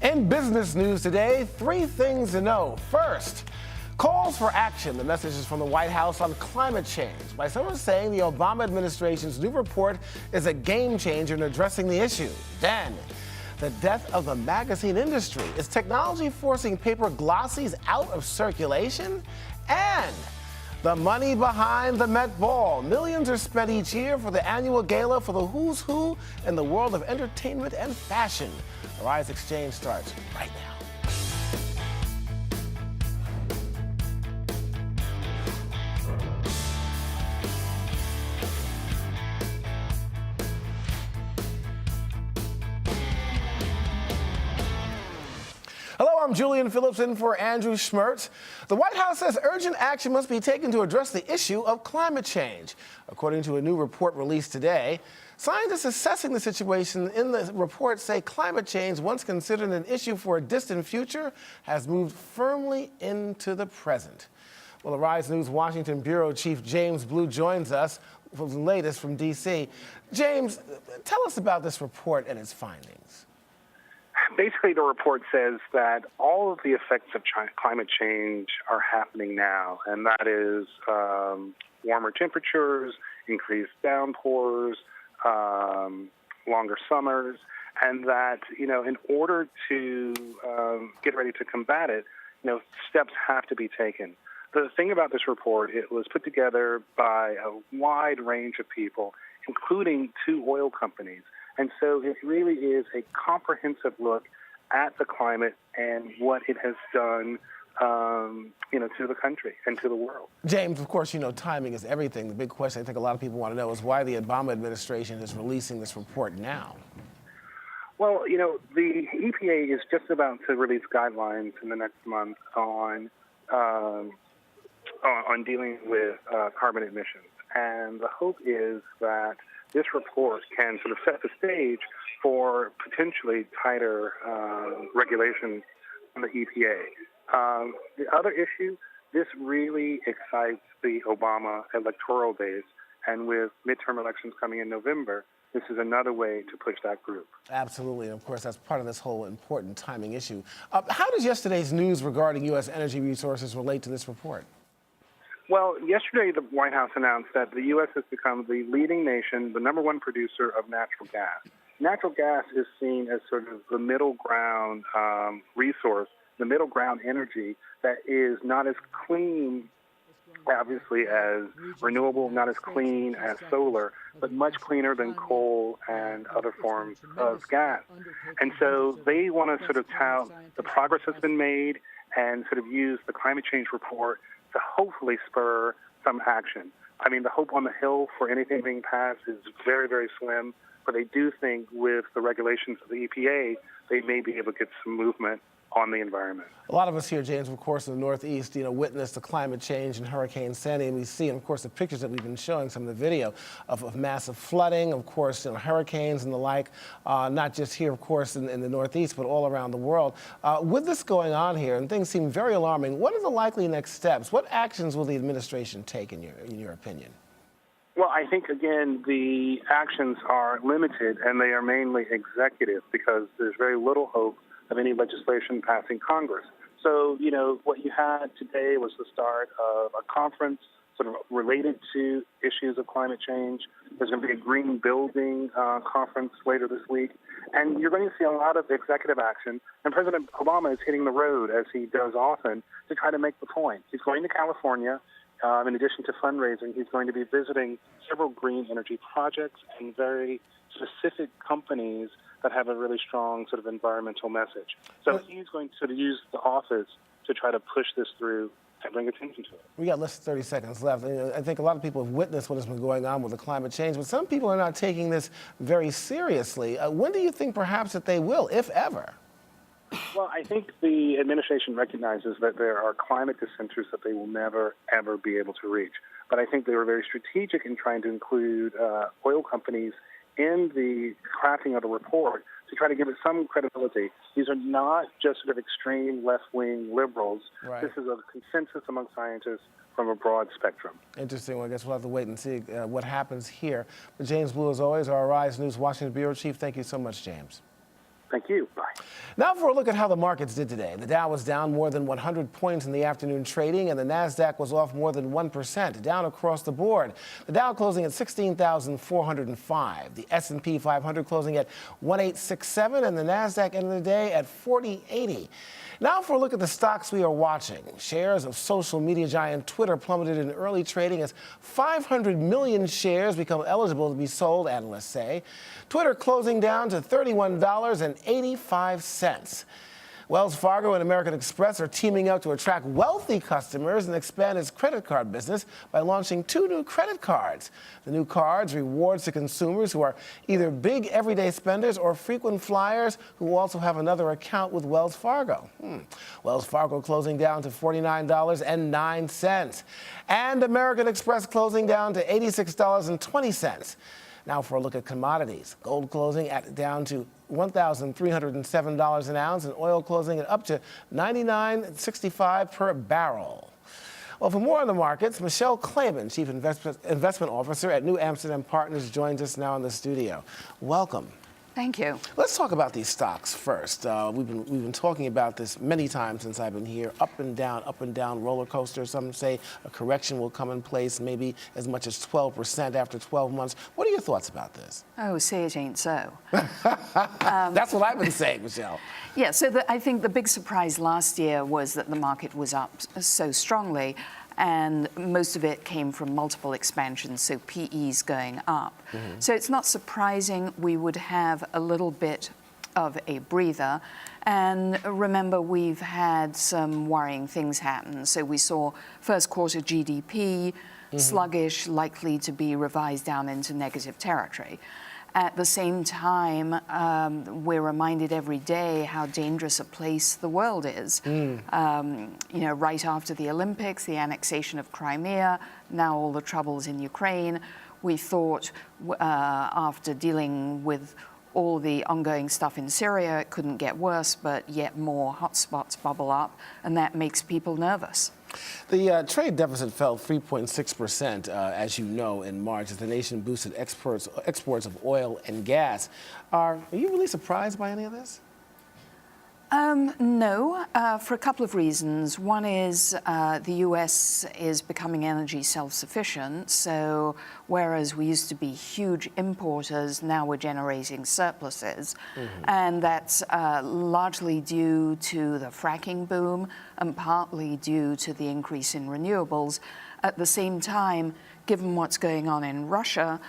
In business news today, 3 things to know. First, calls for action. The message is from the White House on climate change. By someone saying the Obama administration's new report is a game changer in addressing the issue. Then, the death of the magazine industry. Is technology forcing paper glossies out of circulation? And the money behind the Met Ball. Millions are spent each year for the annual gala for the who's who in the world of entertainment and fashion. The Rise Xchange starts right now. Hello, I'm Julian Phillips in for Andrew Schmertz. The White House says urgent action must be taken to address the issue of climate change. According to a new report released today, scientists assessing the situation in the report say climate change, once considered an issue for a distant future, has moved firmly into the present. Well, the Rise News Washington Bureau Chief James Blue joins us for the latest from D.C. James, tell us about this report and its findings. Basically, the report says that all of the effects of climate change are happening now, and that is warmer temperatures, increased downpours, longer summers, and that, in order to get ready to combat it, steps have to be taken. The thing about this report, it was put together by a wide range of people, including 2 oil companies. And so it really is a comprehensive look at the climate and what it has done, to the country and to the world. James, of course, timing is everything. The big question I think a lot of people want to know is why the Obama administration is releasing this report now. Well, the EPA is just about to release guidelines in the next month on dealing with carbon emissions. And the hope is that this report can sort of set the stage for potentially tighter regulations from the EPA. The other issue, this really excites the Obama electoral base, and with midterm elections coming in November, this is another way to push that group. Absolutely, and of course that's part of this whole important timing issue. How does yesterday's news regarding U.S. energy resources relate to this report? Well, yesterday the White House announced that the U.S. has become the leading nation, the #1 producer of natural gas. Natural gas is seen as sort of the middle ground resource, the middle ground energy that is not as clean, obviously, as renewable, not as clean as solar, but much cleaner than coal and other forms of gas. And so they want to sort of tout the progress that's been made and sort of use the climate change report to hopefully spur some action. I mean, the hope on the Hill for anything being passed is very, very slim, but they do think with the regulations of the EPA, they may be able to get some movement on the environment. A lot of us here, James, of course, in the Northeast, witnessed the climate change and Hurricane Sandy, and we see, of course, the pictures that we've been showing, some of the video of massive flooding, of course, hurricanes and the like, not just here, of course, in the Northeast, but all around the world. With this going on here, and things seem very alarming, what are the likely next steps? What actions will the administration take, in your opinion? Well, I think, again, the actions are limited, and they are mainly executive, because there's very little hope of any legislation passing Congress. So, what you had today was the start of a conference sort of related to issues of climate change. There's going to be a green building conference later this week. And you're going to see a lot of executive action. And President Obama is hitting the road, as he does often, to try to make the point. He's going to California. In addition to fundraising, he's going to be visiting several green energy projects and very specific companies that have a really strong sort of environmental message. So he's going to sort of use the office to try to push this through and bring attention to it. We got less than 30 seconds left. I think a lot of people have witnessed what has been going on with the climate change, but some people are not taking this very seriously. When do you think perhaps that they will, if ever? Well, I think the administration recognizes that there are climate dissenters that they will never, ever be able to reach. But I think they were very strategic in trying to include oil companies in the crafting of the report to try to give it some credibility. These are not just sort of extreme left-wing liberals. Right. This is a consensus among scientists from a broad spectrum. Interesting. Well, I guess we'll have to wait and see what happens here. But James Blue, as always, our Rise News Washington Bureau Chief, thank you so much, James. Thank you. Bye. Now for a look at how the markets did today. The Dow was down more than 100 points in the afternoon trading, and the Nasdaq was off more than 1%, down across the board. The Dow closing at 16,405. The S&P 500 closing at 1867, and the Nasdaq ended the day at 4080. Now for a look at the stocks we are watching. Shares of social media giant Twitter plummeted in early trading as 500 million shares become eligible to be sold, analysts say. Twitter closing down to $31.85. Wells Fargo and American Express are teaming up to attract wealthy customers and expand its credit card business by launching 2 new credit cards. The new cards rewards to consumers who are either big everyday spenders or frequent flyers who also have another account with Wells Fargo. Wells Fargo closing down to $49.09. And American Express closing down to $86.20. Now for a look at commodities. Gold closing down to $1,307 an ounce, and oil closing at up to $99.65 per barrel. Well, for more on the markets, Michelle Clayman, Chief Investment Officer at New Amsterdam Partners, joins us now in the studio. Welcome. Thank you. Let's talk about these stocks first. We've been talking about this many times since I've been here. Up and down roller coaster. Some say a correction will come in place, maybe as much as 12% after 12 months. What are your thoughts about this? Oh, say it ain't so. That's what I've been saying, Michelle. Yeah, so I think the big surprise last year was that the market was up so strongly, and most of it came from multiple expansions, so PEs going up. So it's not surprising we would have a little bit of a breather. And remember, we've had some worrying things happen. So we saw first quarter GDP sluggish, likely to be revised down into negative territory. At the same time, we're reminded every day how dangerous a place the world is. You know, right after the Olympics, the annexation of Crimea, now all the troubles in Ukraine. We thought after dealing with all the ongoing stuff in Syria, it couldn't get worse, but yet more hotspots bubble up, and that makes people nervous. The trade deficit fell 3.6%, as you know, in March as the nation boosted exports of oil and gas. Are you really surprised by any of this? No, for a couple of reasons. One is the U.S. is becoming energy self-sufficient, so whereas we used to be huge importers, now we're generating surpluses. And that's largely due to the fracking boom and partly due to the increase in renewables. At the same time, given what's going on in Russia,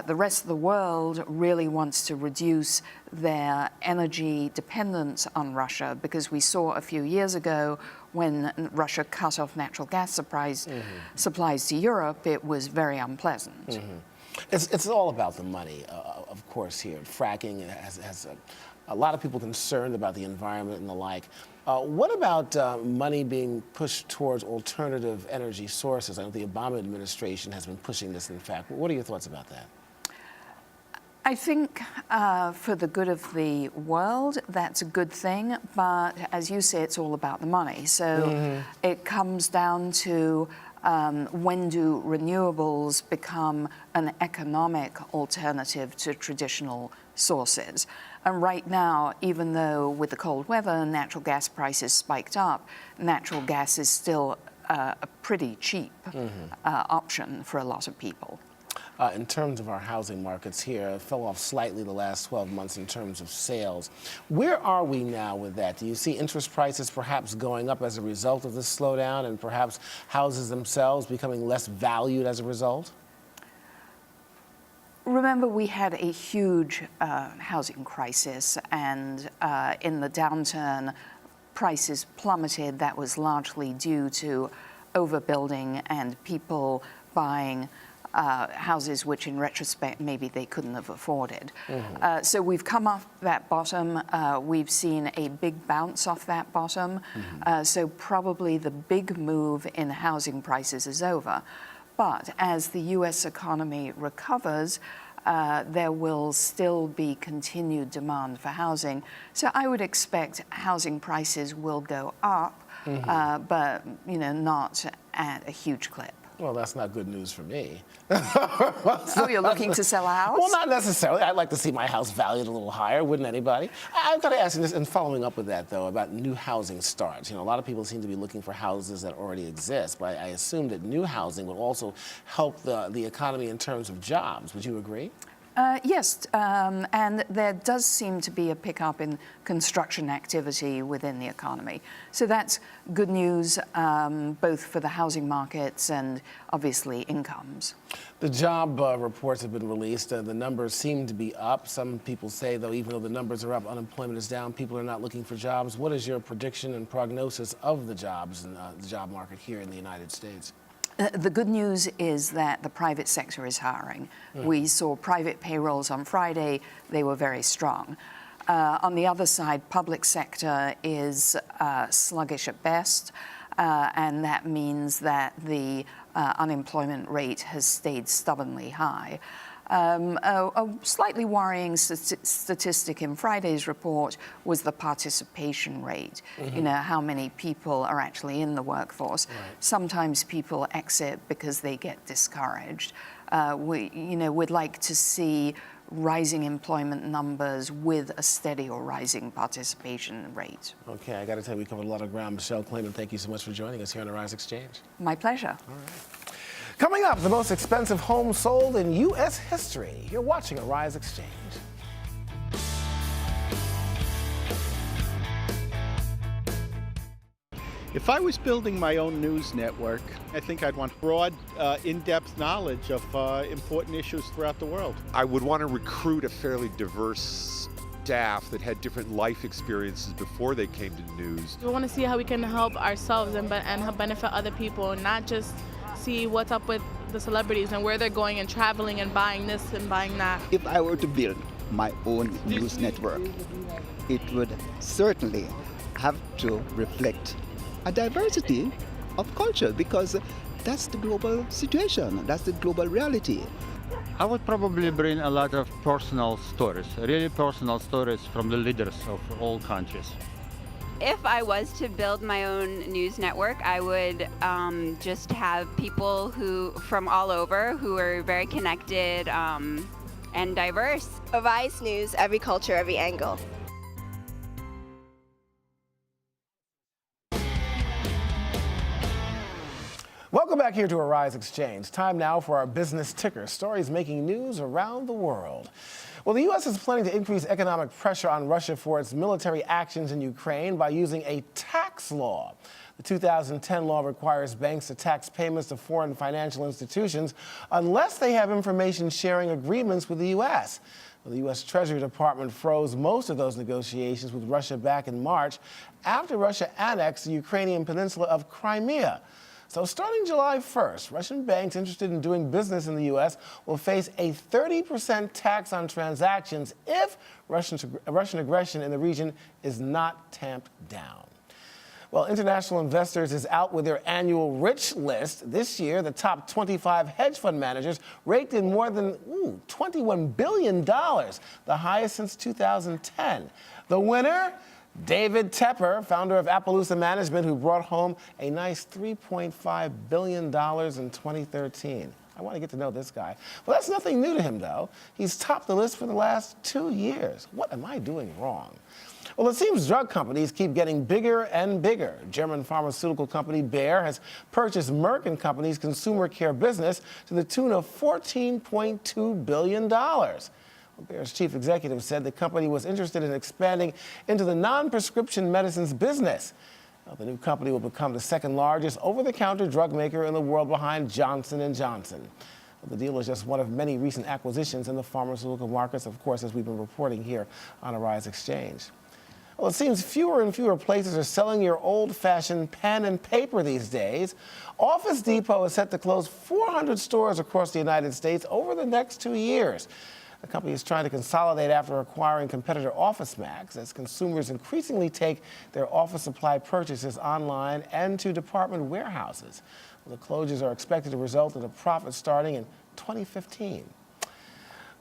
the rest of the world really wants to reduce their energy dependence on Russia, because we saw a few years ago when Russia cut off natural gas supplies to Europe, it was very unpleasant. It's all about the money, of course, here. Fracking has a lot of people concerned about the environment and the like. What about money being pushed towards alternative energy sources? I know the Obama administration has been pushing this, in fact. What are your thoughts about that? I think for the good of the world, that's a good thing. But as you say, it's all about the money. So it comes down to when do renewables become an economic alternative to traditional sources? And right now, even though with the cold weather, natural gas prices spiked up, natural gas is still a pretty cheap option for a lot of people. In terms of our housing markets here, it fell off slightly the last 12 months in terms of sales. Where are we now with that? Do you see interest prices perhaps going up as a result of this slowdown, and perhaps houses themselves becoming less valued as a result? Remember, we had a huge housing crisis, and in the downturn, prices plummeted. That was largely due to overbuilding and people buying houses which in retrospect maybe they couldn't have afforded. So we've come off that bottom. We've seen a big bounce off that bottom. So probably the big move in housing prices is over. But as the U.S. economy recovers, there will still be continued demand for housing. So I would expect housing prices will go up, but not at a huge clip. Well, that's not good news for me. Oh, you're looking to sell a house? Well, not necessarily. I'd like to see my house valued a little higher, wouldn't anybody? I've got to ask you this, and following up with that, though, about new housing starts. You know, a lot of people seem to be looking for houses that already exist, but I assume that new housing would also help the economy in terms of jobs. Would you agree? Yes, and there does seem to be a pickup in construction activity within the economy. So that's good news, both for the housing markets and obviously incomes. The job reports have been released. The numbers seem to be up. Some people say, though, even though the numbers are up, unemployment is down. People are not looking for jobs. What is your prediction and prognosis of the jobs and the job market here in the United States? The good news is that the private sector is hiring. We saw private payrolls on Friday. They were very strong. On the other side, public sector is sluggish at best, and that means that the unemployment rate has stayed stubbornly high. A slightly worrying statistic in Friday's report was the participation rate. You know, how many people are actually in the workforce. Right. Sometimes people exit because they get discouraged. We'd like to see rising employment numbers with a steady or rising participation rate. Okay, I got to tell you, we covered a lot of ground. Michelle Clayman, thank you so much for joining us here on the Rise Exchange. My pleasure. All right. Coming up, the most expensive home sold in U.S. history. You're watching a Rise Exchange. If I was building my own news network, I think I'd want broad, in-depth knowledge of important issues throughout the world. I would want to recruit a fairly diverse staff that had different life experiences before they came to news. We want to see how we can help ourselves and help benefit other people, and not just see what's up with the celebrities and where they're going and traveling and buying this and buying that. If I were to build my own news network, it would certainly have to reflect a diversity of culture, because that's the global situation, that's the global reality. I would probably bring a lot of personal stories, really personal stories from the leaders of all countries. If I was to build my own news network, I would just have people from all over who are very connected and diverse. Vice News, every culture, every angle. Welcome back here to Rise Exchange. Time now for our business ticker, stories making news around the world. Well, the U.S. is planning to increase economic pressure on Russia for its military actions in Ukraine by using a tax law. The 2010 law requires banks to tax payments to foreign financial institutions unless they have information sharing agreements with the U.S. Well, the U.S. Treasury Department froze most of those negotiations with Russia back in March after Russia annexed the Ukrainian peninsula of Crimea. So starting July 1st, Russian banks interested in doing business in the U.S. will face a 30% tax on transactions if Russian aggression in the region is not tamped down. Well, International Investors is out with their annual rich list. This year, the top 25 hedge fund managers raked in more than $21 billion, the highest since 2010. The winner? David Tepper, founder of Appaloosa Management, who brought home a nice $3.5 billion in 2013. I want to get to know this guy. Well, that's nothing new to him, though. He's topped the list for the last 2 years. What am I doing wrong? Well, it seems drug companies keep getting bigger and bigger. German pharmaceutical company Bayer has purchased Merck & Company's consumer care business to the tune of $14.2 billion. Bayer's chief executive said the company was interested in expanding into the non-prescription medicines business. Now, the new company will become the second largest over-the-counter drug maker in the world behind Johnson & Johnson. The deal is just one of many recent acquisitions in the pharmaceutical markets, of course, as we've been reporting here on Rise Exchange. Well, it seems fewer and fewer places are selling your old-fashioned pen and paper these days. Office Depot is set to close 400 stores across the United States over the next 2 years. The company is trying to consolidate after acquiring competitor OfficeMax as consumers increasingly take their office supply purchases online and to department warehouses. Well, the closures are expected to result in a profit starting in 2015.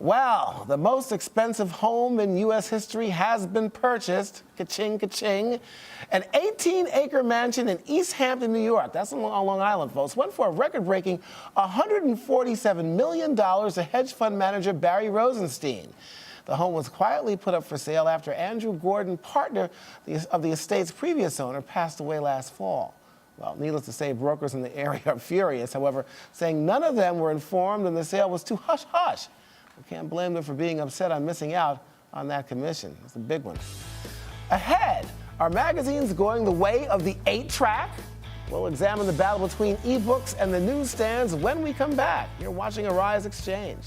Well, the most expensive home in U.S. history has been purchased. Ka-ching, ka-ching. An 18-acre mansion in East Hampton, New York, that's on Long Island, folks, went for a record-breaking $147 million to hedge fund manager Barry Rosenstein. The home was quietly put up for sale after Andrew Gordon, partner of the estate's previous owner, passed away last fall. Well, needless to say, brokers in the area are furious, however, saying none of them were informed and the sale was too hush-hush. We can't blame them for being upset on missing out on that commission. It's a big one. Ahead, are magazines going the way of the 8-track? We'll examine the battle between ebooks and the newsstands when we come back. You're watching Arise Exchange.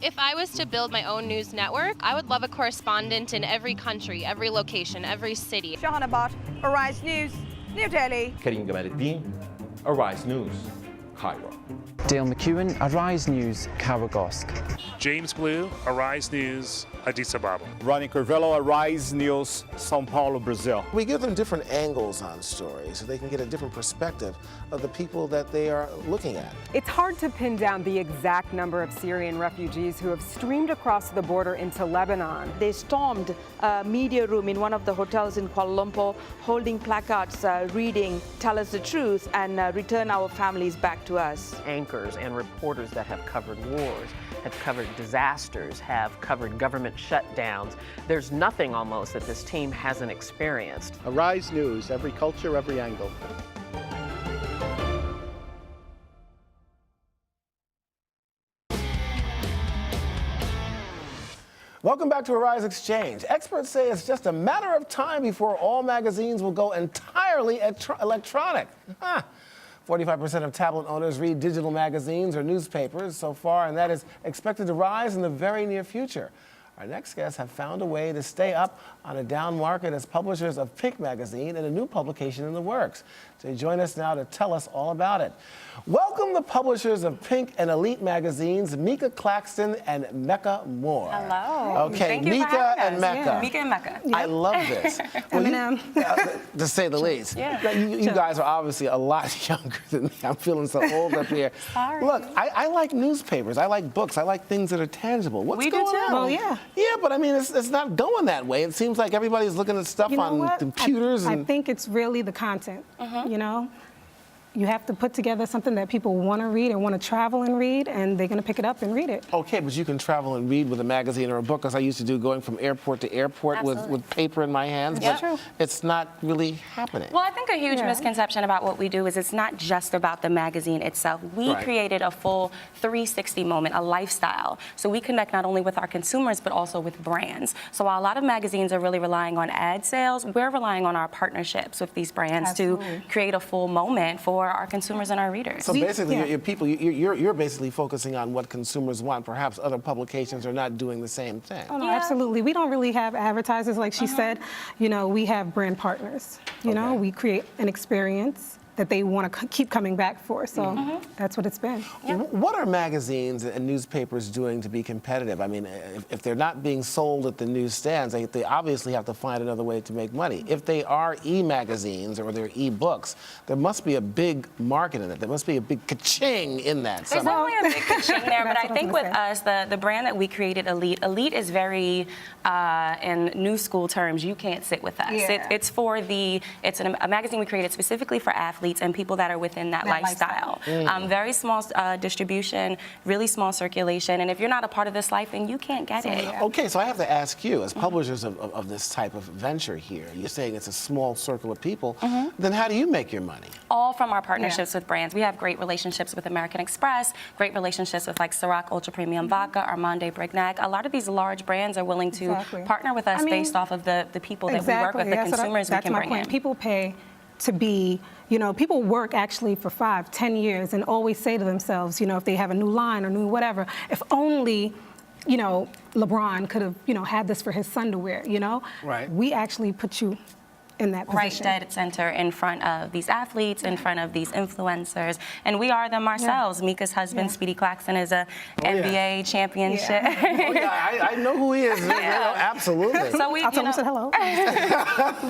If I was to build my own news network, I would love a correspondent in every country, every location, every city. Shahanabad, Arise News, New Delhi. Karim Gamaluddin, Arise News, Cairo. Dale McEwen, Arise News, Karagosk. James Blue, Arise News, Addis Ababa. Ronnie Corvello, Arise News, São Paulo, Brazil. We give them different angles on stories so they can get a different perspective of the people that they are looking at. It's hard to pin down the exact number of Syrian refugees who have streamed across the border into Lebanon. They stormed a media room in one of the hotels in Kuala Lumpur, holding placards reading, "Tell us the truth and return our families back to us." Anchors and reporters that have covered wars, have covered disasters, have covered government shutdowns. There's nothing almost that this team hasn't experienced. Arise News, every culture, every angle. Welcome back to Arise Exchange. Experts say it's just a matter of time before all magazines will go entirely electronic. 45% of tablet owners read digital magazines or newspapers so far, and that is expected to rise in the very near future. Our next guests have found a way to stay up on a down market as publishers of Pink magazine and a new publication in the works. They join us now to tell us all about it. Welcome the publishers of Pink and Elite magazines, Meeka, Claxton, and Mecca Moore. Hello. Okay, Thank you for Meeka and us. Mecca. Yeah. Meeka and Mecca. Yep. I love this. Well, to say the least. Yeah. Now, you guys are obviously a lot younger than me. I'm feeling so old up here. Sorry. Look, I like newspapers. I like books. I like things that are tangible. What's We do going too. on? Well, yeah. Yeah, but I mean, it's not going that way. It seems like everybody's looking at stuff on computers. I think it's really the content, you know? You have to put together something that people want to read and want to travel and read, and they're going to pick it up and read it. Okay, but you can travel and read with a magazine or a book, as I used to do, going from airport to airport with paper in my hands. Yep. But it's not really happening. Well, I think a huge misconception about what we do is it's not just about the magazine itself. We created a full 360 moment, a lifestyle. So we connect not only with our consumers, but also with brands. So while a lot of magazines are really relying on ad sales, we're relying on our partnerships with these brands to create a full moment for our consumers and our readers. So basically, your people, you're basically focusing on what consumers want. Perhaps other publications are not doing the same thing. Oh, no, absolutely. We don't really have advertisers, like she said. You know, we have brand partners. You know, we create an experience that they want to keep coming back for. So that's what it's been. What are magazines and newspapers doing to be competitive? I mean, if they're not being sold at the newsstands, they obviously have to find another way to make money. If they are e-magazines or they're e-books, there must be a big market in it. There must be a big ka-ching in that. There's definitely a big ka-ching there, but I think with us, the brand that we created, Elite is very, in new school terms, you can't sit with us. Yeah. It's a magazine we created specifically for athletes and people that are within that lifestyle. Very small distribution, really small circulation, and if you're not a part of this life, then you can't get it. Okay, so I have to ask you, as publishers of this type of venture here, you're saying it's a small circle of people, then how do you make your money? All from our partnerships with brands. We have great relationships with American Express, great relationships with like Ciroc Ultra Premium Vodka, Armande Brignac. A lot of these large brands are willing to partner with us based off of the people that we work with, the consumers we can bring in. That's my point. People pay to be, you know, people work actually for 5, 10 years and always say to themselves, you know, if they have a new line or new whatever, if only, you know, LeBron could have, you know, had this for his son to wear, you know? Right. We actually put you in that position. Right, dead center in front of these athletes, in front of these influencers, and we are them ourselves. Meeka's husband, Speedy Claxton, is a NBA championship. I know who he is. Absolutely. So we, I'll tell him I said hello.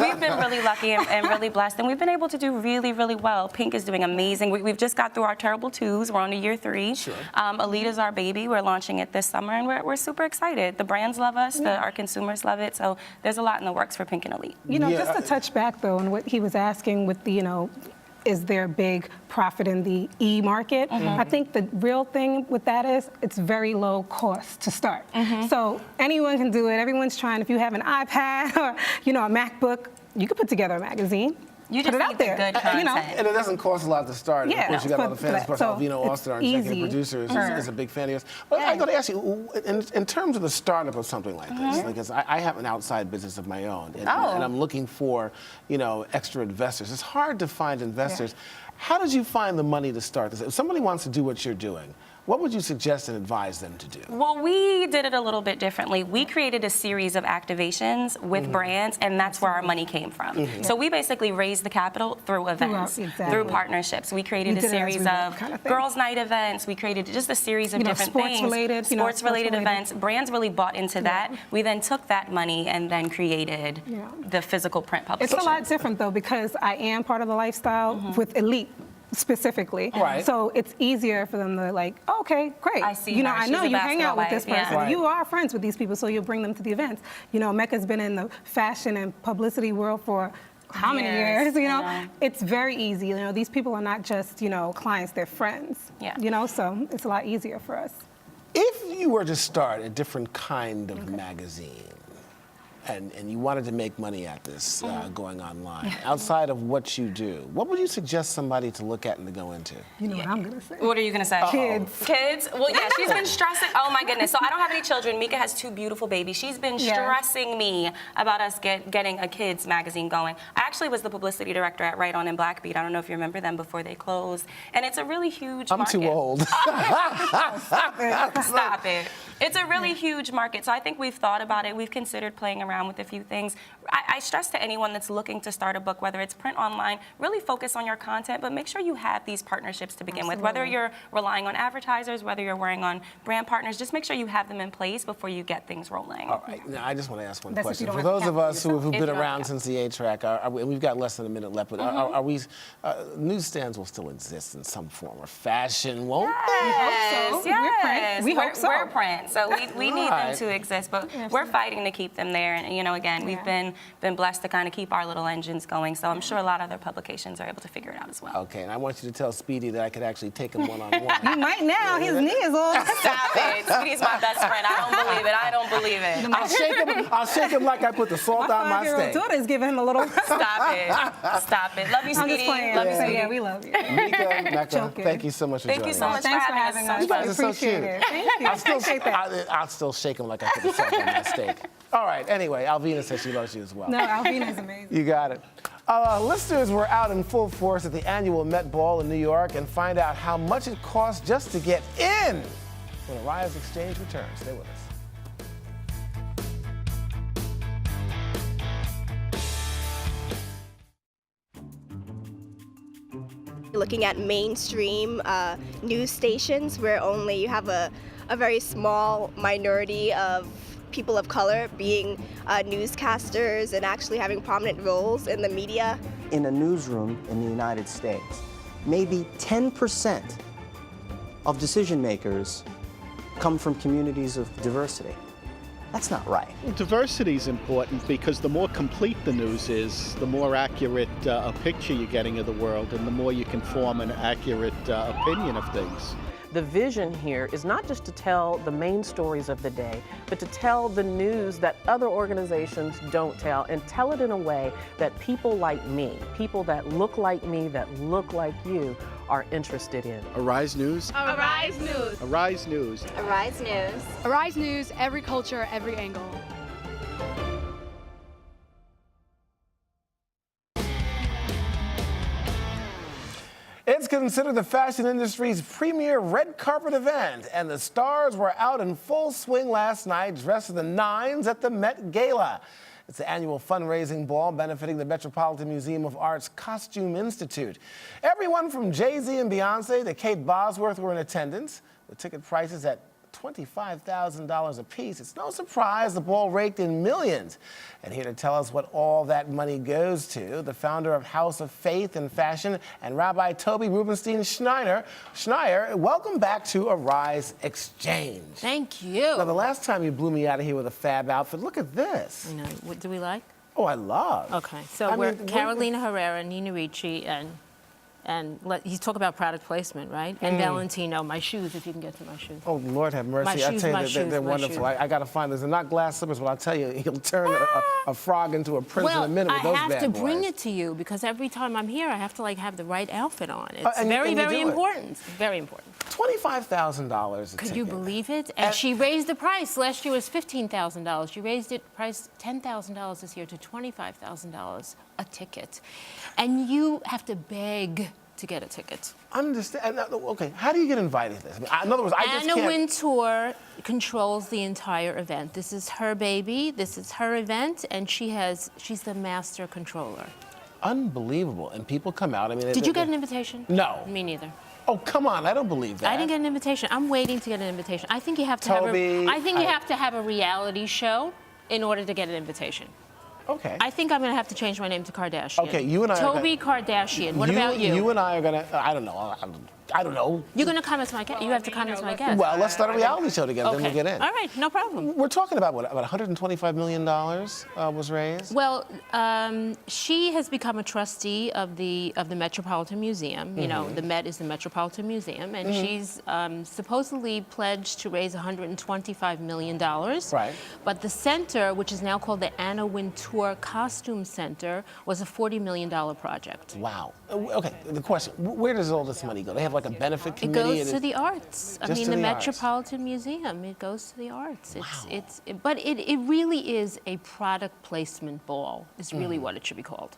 we've been really lucky and really blessed, and we've been able to do really, really well. Pink is doing amazing. We've just got through our terrible 2s. We're on to year 3. Sure. Elite is our baby. We're launching it this summer, and we're super excited. The brands love us. Our consumers love it. So there's a lot in the works for Pink and Elite. You know, just to touch back though on what he was asking with the, is there a big profit in the e-market? I think the real thing with that is it's very low cost to start. So anyone can do it. Everyone's trying. If you have an iPad or, a MacBook, you can put together a magazine. You just need the good content. And it doesn't cost a lot to start. Yeah, of course, you got all the fans. Of course, Alvino Austin, our executive producer, is a big fan of yours. But I got to ask you, in terms of the startup of something like this, because I have an outside business of my own, and I'm looking for, extra investors. It's hard to find investors. How did you find the money to start this? If somebody wants to do what you're doing, what would you suggest and advise them to do? Well, we did it a little bit differently. We created a series of activations with brands, and that's where our money came from. So we basically raised the capital through events, through partnerships. We created a series of girls' night events. We created just a series of different things. Sports-related events. Brands really bought into that. We then took that money and then created the physical print publication. It's a lot different, though, because I am part of the lifestyle with Elite specifically. Right. So it's easier for them to okay, great. I see I know you hang out with this person. Yeah. You are friends with these people, so you'll bring them to the events. Mecca's been in the fashion and publicity world for how many years? It's very easy. These people are not just, clients, they're friends. Yeah. So it's a lot easier for us. If you were to start a different kind of magazine, and you wanted to make money at this going online, outside of what you do, what would you suggest somebody to look at and to go into? You know what I'm going to say. What are you going to say? Kids. Kids? Well, yeah, she's been stressing. Oh, my goodness. So I don't have any children. Meeka has 2 beautiful babies. She's been stressing me about us getting a kids magazine going. I actually was the publicity director at Right On and Blackbeat. I don't know if you remember them before they closed. And it's a really huge market. I'm too old. Stop it. Stop it. It's a really huge market. So I think we've thought about it. We've considered playing around with a few things. I stress to anyone that's looking to start a book, whether it's print, online, really focus on your content, but make sure you have these partnerships to begin with. Whether you're relying on advertisers, whether you're relying on brand partners, just make sure you have them in place before you get things rolling. All right. Now, I just want to ask one question. For those of us who've been around since the A-Track, and we've got less than a minute left, but are we, newsstands will still exist in some form or fashion, won't they? Yes, yes. We hope so. We're print, so we need them to exist, but we're fighting to keep them there. And again, we've been blessed to kind of keep our little engines going. So I'm sure a lot of other publications are able to figure it out as well. Okay, and I want you to tell Speedy that I could actually take him one-on-one. You might now. His knee is all. Stop it. Speedy's my best friend. I don't believe it. I don't believe it. I'll shake him like I put the salt on my steak. My daughter's giving him a little. Stop it. Stop it. Love you, Speedy. I'm just playing. Love you, Speedy. Yeah, we love you. Mecca, Thank you so much for joining us. Thank you so much for having us. You guys are so cute. Thank you. I'll still shake him like I put the salt on my steak. All right, anyway, Alvina says she loves you as well. No, Alvina's amazing. You got it. Listeners were out in full force at the annual Met Ball in New York and find out how much it costs just to get in when Arise Xchange returns. Stay with us. Looking at mainstream news stations where only you have a very small minority of people of color being newscasters and actually having prominent roles in the media. In a newsroom in the United States, maybe 10% of decision makers come from communities of diversity. That's not right. Well, diversity is important because the more complete the news is, the more accurate a picture you're getting of the world, and the more you can form an accurate opinion of things. The vision here is not just to tell the main stories of the day, but to tell the news that other organizations don't tell, and tell it in a way that people like me, people that look like me, that look like you, are interested in. Arise News. Arise News. Arise News. Arise News. Arise News, every culture, every angle. It's considered the fashion industry's premier red carpet event, and the stars were out in full swing last night dressed to the nines at the Met Gala. It's the annual fundraising ball benefiting the Metropolitan Museum of Art's Costume Institute. Everyone from Jay-Z and Beyonce to Kate Bosworth were in attendance, with ticket prices at $25,000 apiece. It's no surprise the ball raked in millions. And here to tell us what all that money goes to, the founder of House of Faith and Fashion and Rabbi Tobi Rubinstein Schneier. Schneier, welcome back to Arise Exchange. Thank you. Now, the last time you blew me out of here with a fab outfit, look at this. I know. What do we like? Oh, I love. Okay, so we're Carolina Herrera, Nina Ricci, and you talk about product placement, right? And Valentino, my shoes, if you can get to my shoes. Oh, Lord have mercy. My shoes, I tell you, they're wonderful. I got to find those. They're not glass slippers, but I'll tell you, he'll turn a frog into a prince in a minute with those bad boys. I have to bring it to you because every time I'm here, I have to have the right outfit on. It's very important. Very important. $25,000 Could you believe it? And she raised the price. Last year was $15,000. She raised it, price $10,000 this year to $25,000 a ticket. And you have to beg to get a ticket. Understand? Okay, how do you get invited to this? In other words, I just can't... Anna Wintour controls the entire event. This is her baby. This is her event, and she's the master controller. Unbelievable. And people come out. I mean, did you get an invitation? No. Me neither. Oh, come on! I don't believe that. I didn't get an invitation. I'm waiting to get an invitation. I think you have to have a reality show in order to get an invitation. Okay. I think I'm going to have to change my name to Kardashian. Okay, you and I. Tobi Kardashian. What about you? You and I are going to. I don't know. I don't know. You're going to come as my guest. You have to come as my guest. Well, let's start a reality show together. Okay. Then we'll get in. All right, no problem. We're talking about what? About $125 million was raised. Well, she has become a trustee of the Metropolitan Museum. You know, the Met is the Metropolitan Museum, and she's supposedly pledged to raise $125 million. Right. But the center, which is now called the Anna Wintour Costume Center, was a $40 million project. Wow. Okay. The question: where does all this money go? They have like a benefit committee. It goes to the arts. I mean, the Metropolitan Museum. It goes to the arts. But it really is a product placement ball. Is really what it should be called.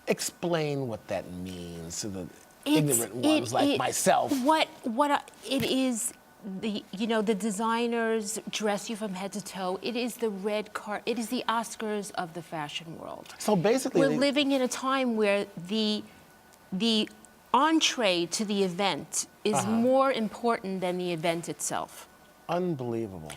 Explain what that means to the ignorant ones like myself. It is. The designers dress you from head to toe. It is the red carpet. It is the Oscars of the fashion world. So basically, we're living in a time where the entree to the event is more important than the event itself. Unbelievable.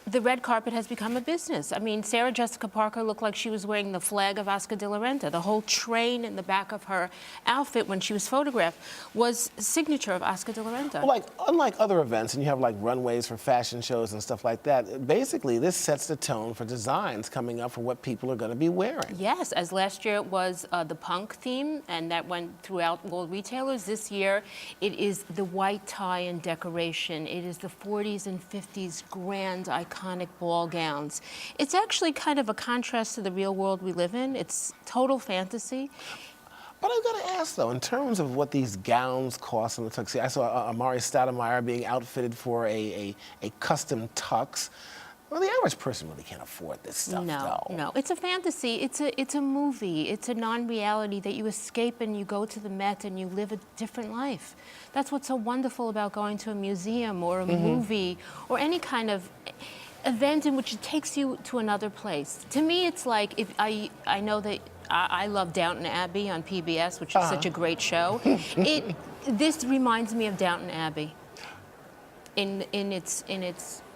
The red carpet has become a business. I mean, Sarah Jessica Parker looked like she was wearing the flag of Oscar de la Renta. The whole train in the back of her outfit when she was photographed was a signature of Oscar de la Renta. Well, unlike other events, and you have runways for fashion shows and stuff like that, basically this sets the tone for designs coming up for what people are going to be wearing. Yes, as last year it was the punk theme, and that went throughout world retailers. This year it is the white tie and decoration. It is the 40s and 50s grand, iconic ball gowns. It's actually kind of a contrast to the real world we live in. It's total fantasy. But I've got to ask, though, in terms of what these gowns cost in the tuxedo, I saw Amari Stoudemire being outfitted for a custom tux. Well, the average person really can't afford this stuff, though. No, it's a fantasy. It's a movie. It's a non-reality that you escape and you go to the Met and you live a different life. That's what's so wonderful about going to a museum or a movie or any kind of event in which it takes you to another place. To me, it's like if I know that I love Downton Abbey on PBS, which is such a great show. This reminds me of Downton Abbey in its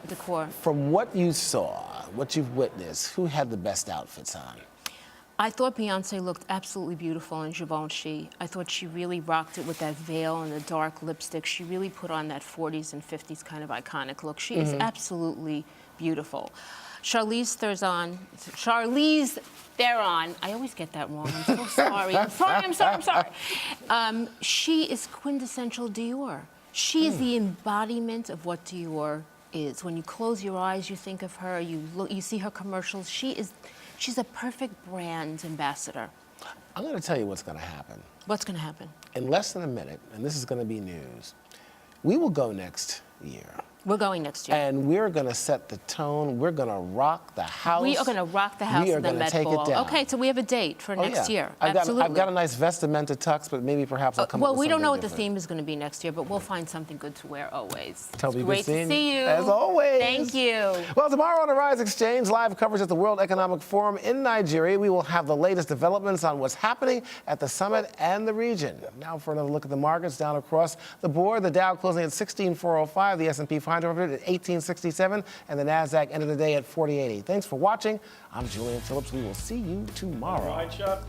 decor. From what you saw, what you've witnessed, who had the best outfits on? I thought Beyonce looked absolutely beautiful in Givenchy. I thought she really rocked it with that veil and the dark lipstick. She really put on that 40s and 50s kind of iconic look. She is absolutely beautiful. Charlize Theron, I always get that wrong. I'm so sorry. I'm sorry. She is quintessential Dior. She is the embodiment of what Dior is. When you close your eyes, you think of her. You see her commercials. She's a perfect brand ambassador. I'm going to tell you what's going to happen. What's going to happen? In less than a minute, and this is going to be news, we will go next year We're going next year. And we're going to set the tone. We're going to rock the house. We are going to rock the house We are in the going to Met take Ball. it down. Okay, so we have a date for next year. Absolutely. I've got a nice vestimenta tux, but maybe perhaps I'll come up with Well, we don't know what something the theme is going to be next year, but we'll find something good to wear always. Tobi, Great to see you. As always. Thank you. Well, tomorrow on Arise Exchange, live coverage at the World Economic Forum in Nigeria. We will have the latest developments on what's happening at the summit and the region. Now for another look at the markets down across the board. The Dow closing at 16,405, the S&P 500 at 1867, and the NASDAQ ended the day at 4080. Thanks for watching. I'm Julian Phillips. We will see you tomorrow. Right, Chuck.